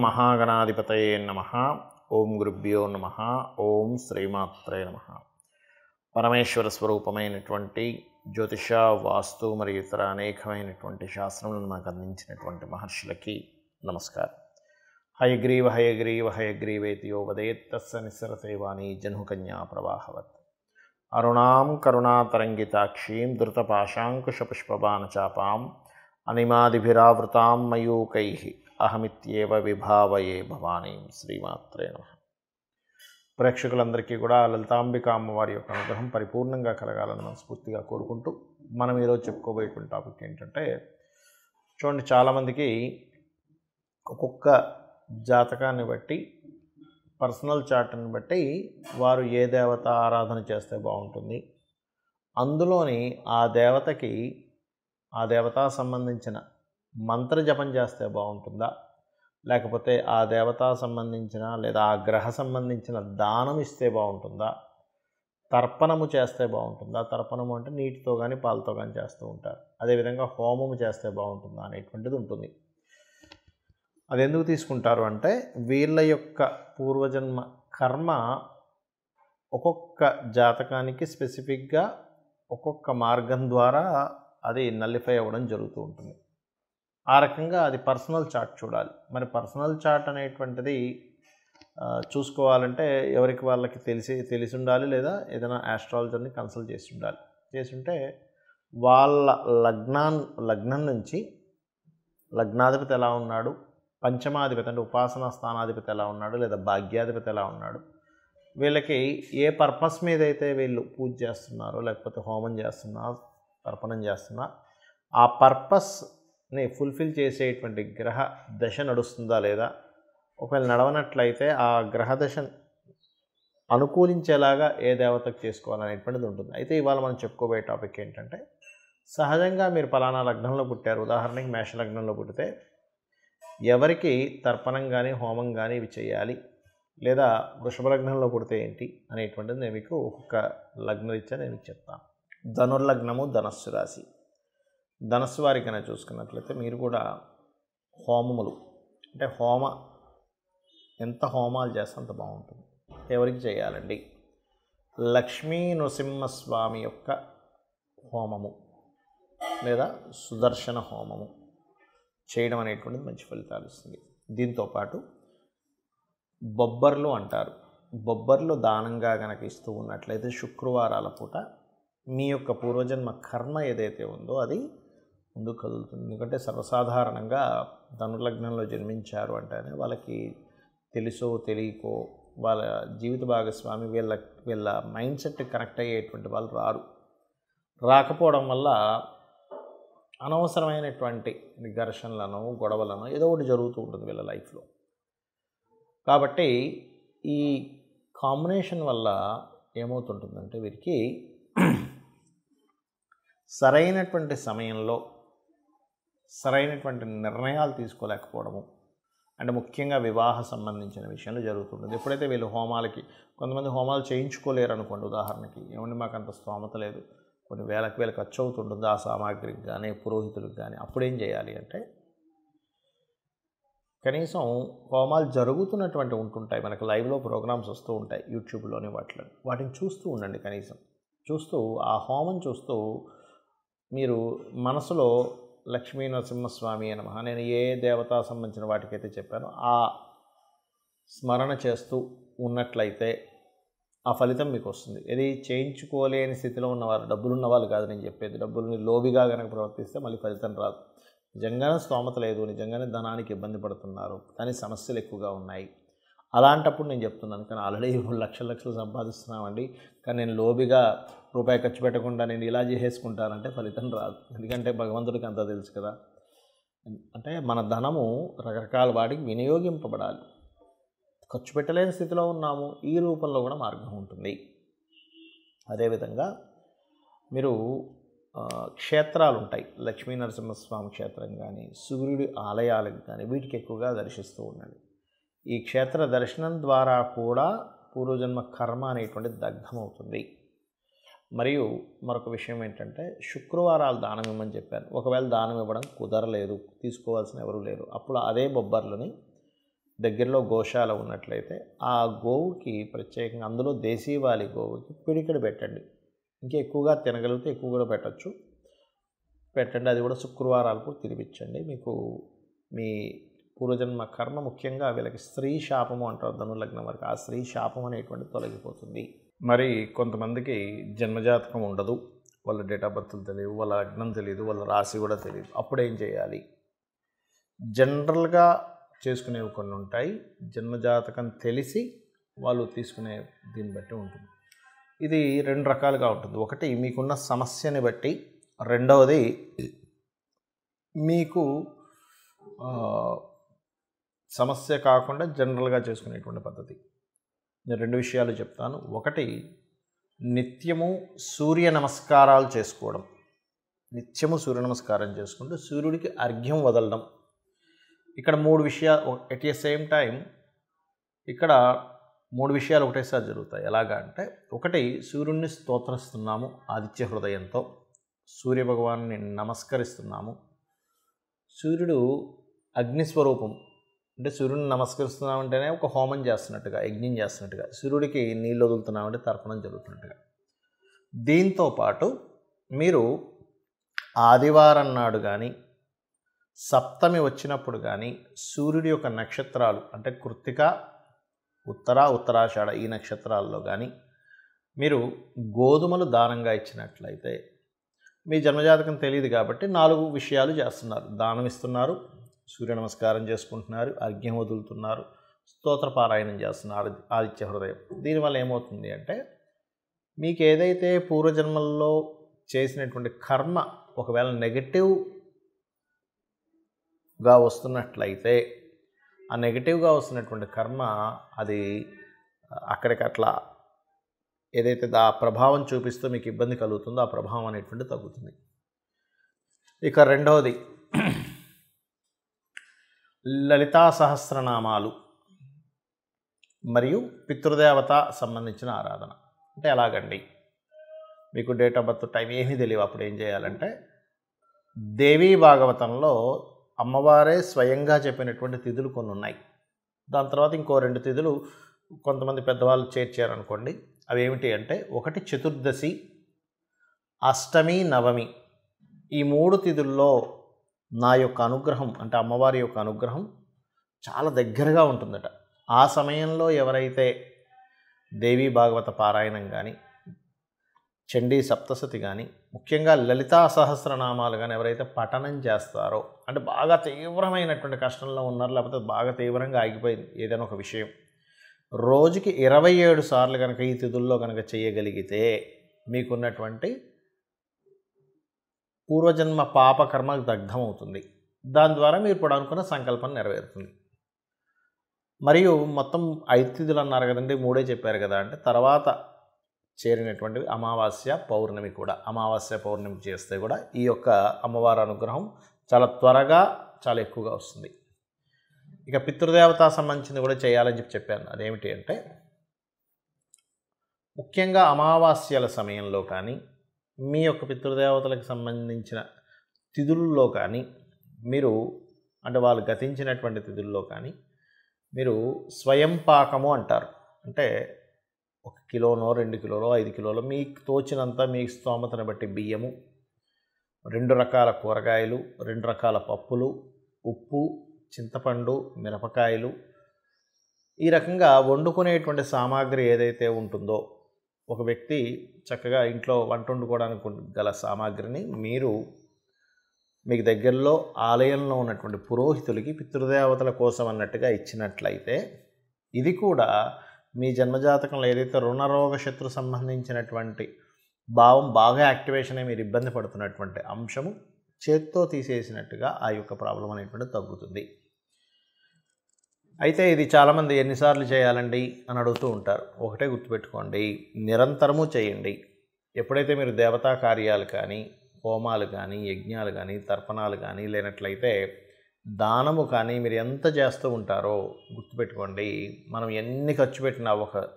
మహాగణాధిపతయే నమః. ఓం గురుభ్యో నమః. ఓం శ్రీమాత్రే నమః. పరమేశ్వర స్వరూపమైనటువంటి జ్యోతిష, వాస్తు మరియు ఇతర అనేకమైనటువంటి శాస్త్రములను మనకు అందించినటువంటి మహర్షులకి నమస్కారం. హయగ్రీవ హయగ్రీవ హయగ్రీవేతి యో వదేత్ తస్య నిస్సరతే వాణి జహ్నుకన్యా ప్రవాహవత్. అరుణాం కరుణాతరంగితాక్షీం ధృతపాశాంకుశపుష్పబాణచాపాం అనిమాదిభిరావృతాం మయూకైః అహమిత్యేవ విభావయే భవానీం. శ్రీమాత్రే నమః. ప్రేక్షకులందరికీ కూడా లలితాంబిక అమ్మవారి యొక్క అనుగ్రహం పరిపూర్ణంగా కలగాలని మనస్ఫూర్తిగా కోరుకుంటూ మనం ఈరోజు చెప్పుకోబోయేటువంటి టాపిక్ ఏంటంటే, చూడండి, చాలామందికి ఒక్కొక్క జాతకాన్ని బట్టి, పర్సనల్ చార్ట్ని బట్టి వారు ఏ దేవత ఆరాధన చేస్తే బాగుంటుంది, అందులోని ఆ దేవతకి ఆ దేవతా సంబంధించిన మంత్ర జపం చేస్తే బాగుంటుందా, లేకపోతే ఆ దేవతా సంబంధించిన లేదా ఆ గ్రహ సంబంధించిన దానం ఇస్తే బాగుంటుందా, తర్పణము చేస్తే బాగుంటుందా. తర్పణము అంటే నీటితో కానీ పాలతో కానీ చేస్తూ ఉంటారు. అదేవిధంగా హోమము చేస్తే బాగుంటుందా అనేటువంటిది ఉంటుంది. అది ఎందుకు తీసుకుంటారు అంటే, వీళ్ళ యొక్క పూర్వజన్మ కర్మ ఒక్కొక్క జాతకానికి స్పెసిఫిక్గా ఒక్కొక్క మార్గం ద్వారా అది నల్లిఫై అవ్వడం జరుగుతూ ఉంటుంది. ఆ రకంగా అది పర్సనల్ చార్ట్ చూడాలి. మరి పర్సనల్ చార్ట్ అనేటువంటిది చూసుకోవాలంటే ఎవరికి వాళ్ళకి తెలిసి ఉండాలి, లేదా ఏదైనా ఆస్ట్రాలజర్ని కన్సల్ట్ చేసి ఉంటే వాళ్ళ లగ్నం నుంచి లగ్నాధిపతి ఎలా ఉన్నాడు, పంచమాధిపతి అంటే ఉపాసనా స్థానాధిపతి ఎలా ఉన్నాడు, లేదా భాగ్యాధిపతి ఎలా ఉన్నాడు, వీళ్ళకి ఏ పర్పస్ మీద అయితే వీళ్ళు పూజ చేస్తున్నారో, లేకపోతే హోమం చేస్తున్నా, తర్పణం చేస్తున్నా, ఆ పర్పస్ని ఫుల్ఫిల్ చేసేటువంటి గ్రహ దశ నడుస్తుందా లేదా, ఒకవేళ నడవనట్లయితే ఆ గ్రహ దశ అనుకూలించేలాగా ఏ దేవతకు చేసుకోవాలనేటువంటిది ఉంటుంది. అయితే ఇవాళ మనం చెప్పుకోబోయే టాపిక్ ఏంటంటే, సహజంగా మీరు పలానా లగ్నంలో పుట్టారు, ఉదాహరణకి మేష లగ్నంలో పుట్టితే ఎవరికి తర్పణం కానీ హోమం కానీ ఇవి చేయాలి, లేదా వృషభ లగ్నంలో పుడితే ఏంటి అనేటువంటిది నేను మీకు ఒక్కొక్క లగ్నరీత్యా నేను చెప్తాను. ధనుర్లగ్నము, ధనస్సు రాశి. ధనస్సు వారి కన్నా చూసుకున్నట్లయితే మీరు కూడా హోమములు అంటే ఎంత హోమాలు చేస్తే అంత బాగుంటుంది. ఎవరికి చేయాలండి? లక్ష్మీ నృసింహస్వామి యొక్క హోమము లేదా సుదర్శన హోమము చేయడం అనేటువంటిది మంచి ఫలితాలు ఇస్తుంది. దీంతోపాటు బొబ్బర్లు అంటారు. బొబ్బర్లు దానంగా కనుక ఇస్తూ ఉన్నట్లయితే శుక్రవారాల పూట మీ యొక్క పూర్వజన్మ కర్మ ఏదైతే ఉందో అది ముందుకు కదులుతుంది. ఎందుకంటే సర్వసాధారణంగా ధనుర్లగ్నంలో జన్మించారు అంటేనే వాళ్ళకి తెలుసో తెలియకో వాళ్ళ జీవిత భాగస్వామి వీళ్ళ మైండ్ సెట్ కనెక్ట్ అయ్యేటువంటి వాళ్ళు రాకపోవడం వల్ల అనవసరమైనటువంటి ఘర్షణలను, గొడవలను ఏదో ఒకటి జరుగుతూ ఉంటుంది వీళ్ళ లైఫ్లో. కాబట్టి ఈ కాంబినేషన్ వల్ల ఏమవుతుంటుందంటే వీరికి సరైనటువంటి సమయంలో సరైనటువంటి నిర్ణయాలు తీసుకోలేకపోవడము, అంటే ముఖ్యంగా వివాహ సంబంధించిన విషయంలో జరుగుతుంటుంది. ఎప్పుడైతే వీళ్ళు కొంతమంది హోమాలు చేయించుకోలేరు అనుకోండి, ఉదాహరణకి ఏమంటే మాకు అంత స్తోమత లేదు, కొన్ని వేల ఖర్చు అవుతుంటుంది ఆ సామాగ్రికి కానీ పురోహితులకు కానీ, అప్పుడేం చేయాలి అంటే, కనీసం హోమాలు జరుగుతున్నటువంటి ఉంటుంటాయి, మనకు లైవ్లో ప్రోగ్రామ్స్ వస్తూ ఉంటాయి యూట్యూబ్లోని, వాటిని చూస్తూ ఉండండి. కనీసం చూస్తూ ఆ హోమం చూస్తూ మీరు మనసులో లక్ష్మీ నరసింహస్వామి నమః, నేను ఏ దేవతా సంబంధించిన వాటికైతే చెప్పానో ఆ స్మరణ చేస్తూ ఉన్నట్లయితే ఆ ఫలితం మీకు వస్తుంది. ఇది చేయించుకోలేని స్థితిలో ఉన్నవారు, డబ్బులున్న వాళ్ళు కాదు నేను చెప్పేది, డబ్బుల్ని లోబిగా కనుక ప్రవర్తిస్తే మళ్ళీ ఫలితం రాదు. నిజంగానే స్తోమత లేదు, నిజంగానే ధనానికి ఇబ్బంది పడుతున్నారు, కానీ సమస్యలు ఎక్కువగా ఉన్నాయి, అలాంటప్పుడు నేను చెప్తున్నాను. కానీ ఆల్రెడీ లక్షలు సంపాదిస్తున్నామండి, కానీ నేను లోబిగా రూపాయి ఖర్చు పెట్టకుండా నేను ఇలా చేసేసుకుంటానంటే ఫలితం రాదు. ఎందుకంటే భగవంతుడికి అంతా తెలుసు కదా. అంటే మన ధనము రకరకాల వాటికి వినియోగింపబడాలి. ఖర్చు పెట్టలేని స్థితిలో ఉన్నాము, ఈ రూపంలో కూడా మార్గం ఉంటుంది. అదేవిధంగా మీరు క్షేత్రాలు ఉంటాయి, లక్ష్మీ నరసింహస్వామి క్షేత్రం కానీ సూర్యుడి ఆలయాలకు కానీ వీటికి ఎక్కువగా దర్శిస్తూ ఉండండి. ఈ క్షేత్ర దర్శనం ద్వారా కూడా పూర్వజన్మ కర్మ అనేటువంటి దగ్ధమవుతుంది. మరియు మరొక విషయం ఏంటంటే, శుక్రవారాలు దానం ఇవ్వమని చెప్పాను. ఒకవేళ దానం ఇవ్వడం కుదరలేదు, తీసుకోవాల్సిన ఎవరు లేరు, అప్పుడు అదే బొబ్బర్లని దగ్గరలో గోశాల ఉన్నట్లయితే ఆ గోవుకి ప్రత్యేకంగా అందులో దేశీవాలి గోవుకి పిడికెడు పెట్టండి. ఇంకా ఎక్కువగా తినగలిగితే ఎక్కువ కూడా పెట్టండి. అది కూడా శుక్రవారాలకు తినిపించండి. మీకు మీ పూర్వజన్మ కర్మ, ముఖ్యంగా వీళ్ళకి స్త్రీ శాపము అంటారు ధనుర్లగ్నం వరకు, ఆ స్త్రీ శాపం అనేటువంటిది తొలగిపోతుంది. మరి కొంతమందికి జన్మజాతకం ఉండదు, వాళ్ళ డేట్ ఆఫ్ బర్త్లు తెలియదు, వాళ్ళ లగ్నం తెలియదు, వాళ్ళ రాశి కూడా తెలియదు. అప్పుడు ఏం చేయాలి? జనరల్గా చేసుకునేవి కొన్ని ఉంటాయి. జన్మజాతకం తెలిసి వాళ్ళు తీసుకునే దీన్ని బట్టి ఉంటుంది. ఇది 2 రకాలుగా ఉంటుంది. ఒకటి మీకున్న సమస్యని బట్టి, రెండవది మీకు సమస్య కాకుండా జనరల్గా చేసుకునేటువంటి పద్ధతి. నేను 2 విషయాలు చెప్తాను. ఒకటి, నిత్యము సూర్య నమస్కారాలు చేసుకోవడం. నిత్యము సూర్య నమస్కారం చేసుకుంటూ సూర్యుడికి అర్ఘ్యం వదలడం. ఇక్కడ 3 విషయాలు ఎట్ ఏ సేమ్ టైం ఇక్కడ 3 విషయాలు ఒకటేసారి జరుగుతాయి. ఎలాగా అంటే, ఒకటి, సూర్యుడిని స్తోత్రిస్తున్నాము ఆదిత్య హృదయంతో, సూర్యభగవాన్ని నమస్కరిస్తున్నాము. సూర్యుడు అగ్నిస్వరూపం, అంటే సూర్యుడిని నమస్కరిస్తున్నామంటేనే ఒక హోమం చేస్తున్నట్టుగా, యజ్ఞం చేస్తున్నట్టుగా, సూర్యుడికి నీళ్ళు వదులుతున్నామంటే తర్పణం జరుగుతున్నట్టుగా. దీంతో పాటు మీరు ఆదివారం నాడు కానీ, సప్తమి వచ్చినప్పుడు కానీ, సూర్యుడి యొక్క నక్షత్రాలు అంటే కృత్తిక, ఉత్తరాషాఢ ఈ నక్షత్రాల్లో కానీ మీరు గోధుమలు దానంగా ఇచ్చినట్లయితే, మీ జన్మజాతకం తెలియదు కాబట్టి 4 విషయాలు చేస్తున్నారు. దానం ఇస్తున్నారు, సూర్య నమస్కారం చేసుకుంటున్నారు, అర్ఘ్యం వదులుతున్నారు, స్తోత్రపారాయణం చేస్తున్నారు ఆదిత్య హృదయం. దీనివల్ల ఏమవుతుంది అంటే, మీకు ఏదైతే పూర్వజన్మల్లో చేసినటువంటి కర్మ ఒకవేళ నెగటివ్గా వస్తున్నట్లయితే, ఆ నెగటివ్గా వస్తున్నటువంటి కర్మ అది అక్కడికట్లా ఏదైతే ఆ ప్రభావం చూపిస్తూ మీకు ఇబ్బంది కలుగుతుందో ఆ ప్రభావం అనేటువంటి తగ్గుతుంది. ఇక రెండవది, లలితా సహస్రనామాలు మరియు పితృదేవత సంబంధించిన ఆరాధన. అంటే ఎలాగండి? మీకు డేట్ ఆఫ్ బర్త్ టైం ఏమీ తెలియవు. అప్పుడు ఏం చేయాలంటే, దేవీ భాగవతంలో అమ్మవారే స్వయంగా చెప్పినటువంటి తిథులు కొన్ని ఉన్నాయి. దాని తర్వాత ఇంకో 2 తిథులు కొంతమంది పెద్దవాళ్ళు చేర్చారనుకోండి. అవి ఏమిటి అంటే, ఒకటి చతుర్దశి, అష్టమి, నవమి. ఈ 3 తిథుల్లో నా యొక్క అనుగ్రహం అంటే అమ్మవారి యొక్క అనుగ్రహం చాలా దగ్గరగా ఉంటుందట. ఆ సమయంలో ఎవరైతే దేవీ భాగవత పారాయణం కానీ, చండీ సప్తశతి కానీ, ముఖ్యంగా లలితా సహస్రనామాలు కానీ ఎవరైతే పఠనం చేస్తారో, అంటే బాగా తీవ్రమైనటువంటి కష్టంలో ఉన్నారు, లేకపోతే బాగా తీవ్రంగా ఆగిపోయింది ఏదైనా ఒక విషయం, రోజుకి 27 సార్లు కనుక ఈ తిథుల్లో కనుక చేయగలిగితే మీకున్నటువంటి పూర్వజన్మ పాపకర్మ దగ్ధమవుతుంది. దాని ద్వారా మీరు ఇప్పుడు అనుకున్న సంకల్పం నెరవేరుతుంది. మరియు మొత్తం 5 తిథులు అన్నారు కదండి, 3 చెప్పారు కదా అంటే, తర్వాత చేరినటువంటివి అమావాస్య, పౌర్ణమి కూడా. అమావాస్య, పౌర్ణమి చేస్తే కూడా ఈ యొక్క అమ్మవారి అనుగ్రహం చాలా త్వరగా చాలా ఎక్కువగా వస్తుంది. ఇక పితృదేవత సంబంధించింది కూడా చేయాలని చెప్పాను. అదేమిటి అంటే, ముఖ్యంగా అమావాస్యల సమయంలో కానీ, మీ యొక్క పితృదేవతలకు సంబంధించిన తిథుల్లో కానీ మీరు, అంటే వాళ్ళు గతించినటువంటి తిథుల్లో కానీ మీరు స్వయం పాకము అంటారు. అంటే 1 కిలోనో 2 కిలోలో 5 కిలోలో మీకు తోచినంత మీ స్తోమతను బట్టి బియ్యము, 2 రకాల కూరగాయలు, 2 రకాల పప్పులు, ఉప్పు, చింతపండు, మిరపకాయలు, ఈ రకంగా వండుకునేటువంటి సామాగ్రి ఏదైతే ఉంటుందో, ఒక వ్యక్తి చక్కగా ఇంట్లో వంట వండుకోవడానికి గల సామాగ్రిని మీరు మీకు దగ్గరలో ఆలయంలో ఉన్నటువంటి పురోహితులకి పితృదేవతల కోసం అన్నట్టుగా ఇచ్చినట్లయితే, ఇది కూడా మీ జన్మజాతకంలో ఏదైతే రుణరోగ శత్రు సంబంధించినటువంటి భావం బాగా యాక్టివేషన్ అయి మీరు ఇబ్బంది పడుతున్నటువంటి అంశము చేత్తో తీసేసినట్టుగా ఆ యొక్క ప్రాబ్లం అనేటువంటి తగ్గుతుంది. అయితే ఇది చాలామంది ఎన్నిసార్లు చేయాలండి అని అడుగుతూ ఉంటారు. ఒకటే గుర్తుపెట్టుకోండి, నిరంతరము చేయండి. ఎప్పుడైతే మీరు దేవతా కార్యాలు కానీ, హోమాలు కానీ, యజ్ఞాలు కానీ, తర్పణాలు కానీ, లేనట్లయితే దానము కానీ మీరు ఎంత చేస్తూ ఉంటారో గుర్తుపెట్టుకోండి, మనం ఎన్ని ఖర్చు పెట్టినా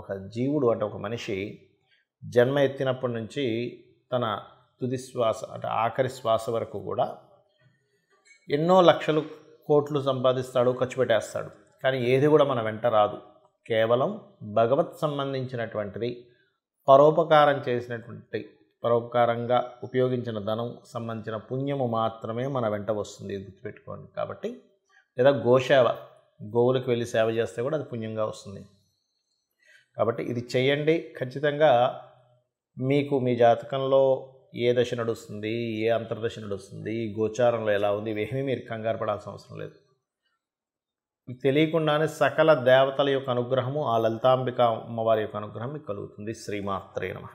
ఒక జీవుడు అంటే ఒక మనిషి జన్మ ఎత్తినప్పటి నుంచి తన తుది శ్వాస అంటే ఆఖరి శ్వాస వరకు కూడా ఎన్నో లక్షలు కోట్లు సంపాదిస్తాడు, ఖర్చు పెట్టేస్తాడు. కానీ ఏది కూడా మన వెంట రాదు. కేవలం భగవత్ సంబంధించినటువంటిది, పరోపకారం చేసినటువంటి, పరోపకారంగా ఉపయోగించిన ధనం సంబంధించిన పుణ్యము మాత్రమే మన వెంట వస్తుంది, ఇది గుర్తుపెట్టుకోండి. కాబట్టి లేదా గోసేవ, గోవులకు వెళ్ళి సేవ చేస్తే కూడా అది పుణ్యంగా వస్తుంది. కాబట్టి ఇది చేయండి. ఖచ్చితంగా మీకు మీ జాతకంలో ఏ దశ నడుస్తుంది, ఏ అంతర్దశ నడుస్తుంది, గోచారంలో ఎలా ఉంది, ఇవేమీ మీరు కంగారు పడాల్సిన అవసరం లేదు. మీకు తెలియకుండానే సకల దేవతల యొక్క అనుగ్రహము, ఆ లలితాంబిక అమ్మవారి యొక్క అనుగ్రహం మీకు కలుగుతుంది. శ్రీమాత్రే నమః.